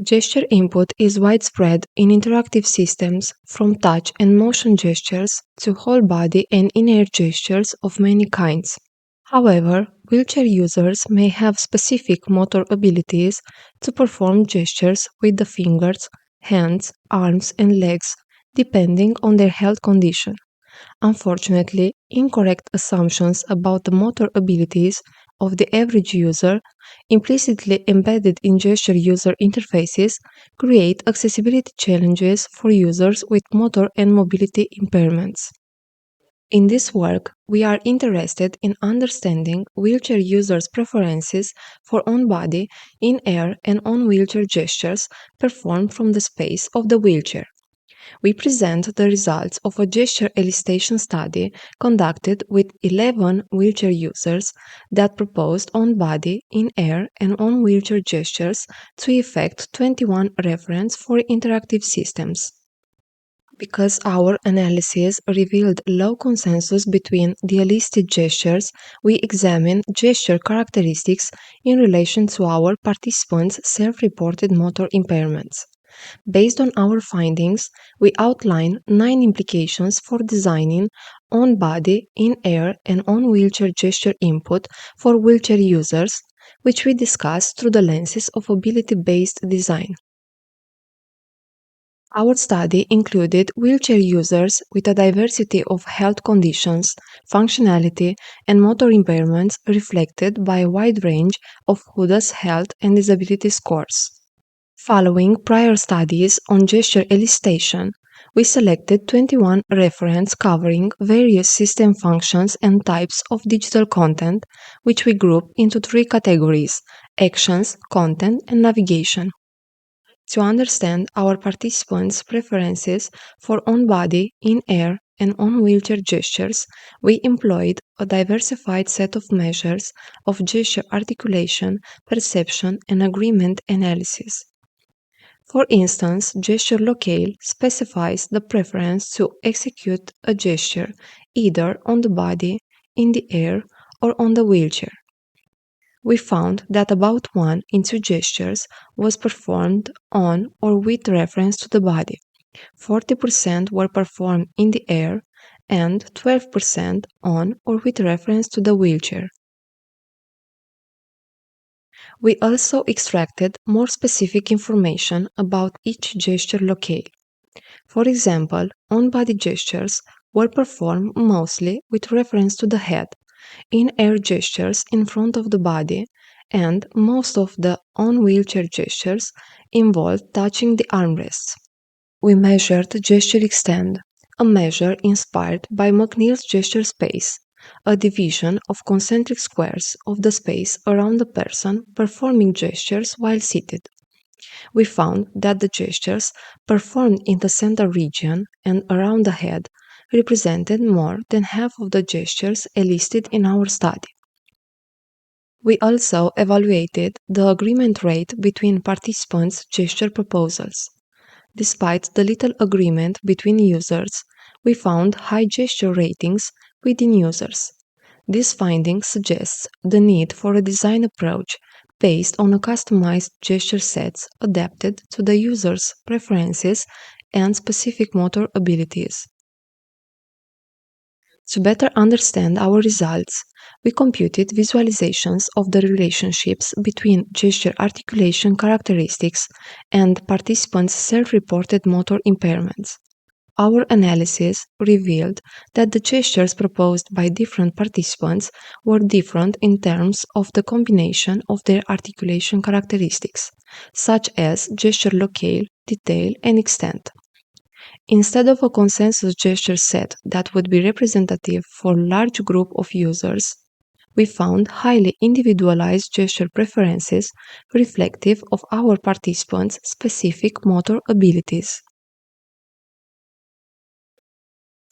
Gesture input is widespread in interactive systems, from touch and motion gestures to whole body and in-air gestures of many kinds. However, wheelchair users may have specific motor abilities to perform gestures with the fingers, hands, arms, and legs, depending on their health condition. Unfortunately, incorrect assumptions about the motor abilities of the average user, implicitly embedded in gesture user interfaces, create accessibility challenges for users with motor and mobility impairments. In this work, we are interested in understanding wheelchair users' preferences for on-body, in-air, and on-wheelchair gestures performed from the space of the wheelchair. We present the results of a gesture elicitation study conducted with 11 wheelchair users that proposed on-body, in-air, and on-wheelchair gestures to effect 21 reference for interactive systems. Because our analysis revealed low consensus between the elicited gestures, we examined gesture characteristics in relation to our participants' self-reported motor impairments. Based on our findings, we outline 9 implications for designing on-body, in-air, and on-wheelchair gesture input for wheelchair users, which we discuss through the lenses of ability-based design. Our study included wheelchair users with a diversity of health conditions, functionality, and motor impairments reflected by a wide range of WHODA's health and disability scores. Following prior studies on gesture elicitation, we selected 21 referents covering various system functions and types of digital content, which we grouped into 3 categories: actions, content, and navigation. To understand our participants' preferences for on-body, in-air, and on-wheelchair gestures, we employed a diversified set of measures of gesture articulation, perception, and agreement analysis. For instance, gesture locale specifies the preference to execute a gesture either on the body, in the air, or on the wheelchair. We found that about 1 in 2 gestures was performed on or with reference to the body, 40% were performed in the air, and 12% on or with reference to the wheelchair. We also extracted more specific information about each gesture locale. For example, on-body gestures were performed mostly with reference to the head, in-air gestures in front of the body, and most of the on-wheelchair gestures involved touching the armrests. We measured gesture extent, a measure inspired by McNeil's gesture space, a division of concentric squares of the space around the person performing gestures while seated. We found that the gestures performed in the center region and around the head represented more than half of the gestures elicited in our study. We also evaluated the agreement rate between participants' gesture proposals. Despite the little agreement between users, we found high gesture ratings within users. This finding suggests the need for a design approach based on a customized gesture sets adapted to the user's preferences and specific motor abilities. To better understand our results, we computed visualizations of the relationships between gesture articulation characteristics and participants' self-reported motor impairments. Our analysis revealed that the gestures proposed by different participants were different in terms of the combination of their articulation characteristics, such as gesture locale, detail, and extent. Instead of a consensus gesture set that would be representative for a large group of users, we found highly individualized gesture preferences reflective of our participants' specific motor abilities.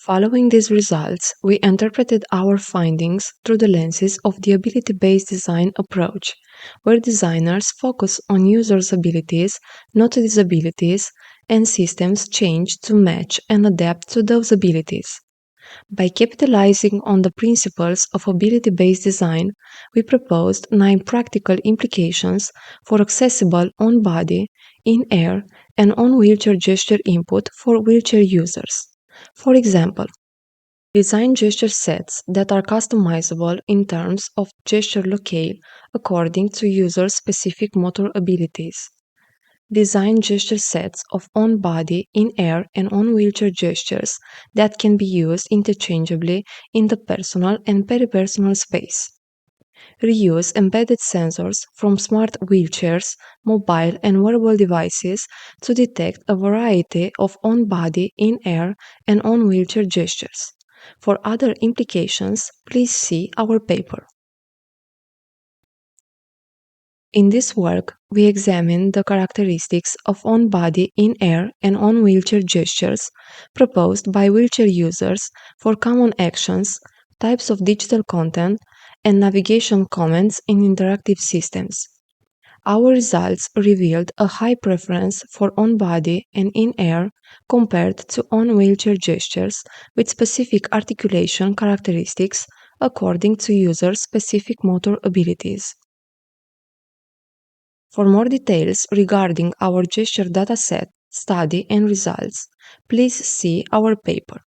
Following these results, we interpreted our findings through the lenses of the ability-based design approach, where designers focus on users' abilities, not disabilities, and systems change to match and adapt to those abilities. By capitalizing on the principles of ability-based design, we proposed 9 practical implications for accessible on-body, in-air, and on-wheelchair gesture input for wheelchair users. For example, design gesture sets that are customizable in terms of gesture locale according to user-specific motor abilities. Design gesture sets of on-body, in-air, and on-wheelchair gestures that can be used interchangeably in the personal and peripersonal space. Reuse embedded sensors from smart wheelchairs, mobile, and wearable devices to detect a variety of on-body, in-air, and on-wheelchair gestures. For other implications, please see our paper. In this work, we examine the characteristics of on-body, in-air, and on-wheelchair gestures proposed by wheelchair users for common actions, types of digital content, and navigation comments in interactive systems. Our results revealed a high preference for on-body and in-air compared to on-wheelchair gestures with specific articulation characteristics according to user-specific motor abilities. For more details regarding our gesture dataset, study, and results, please see our paper.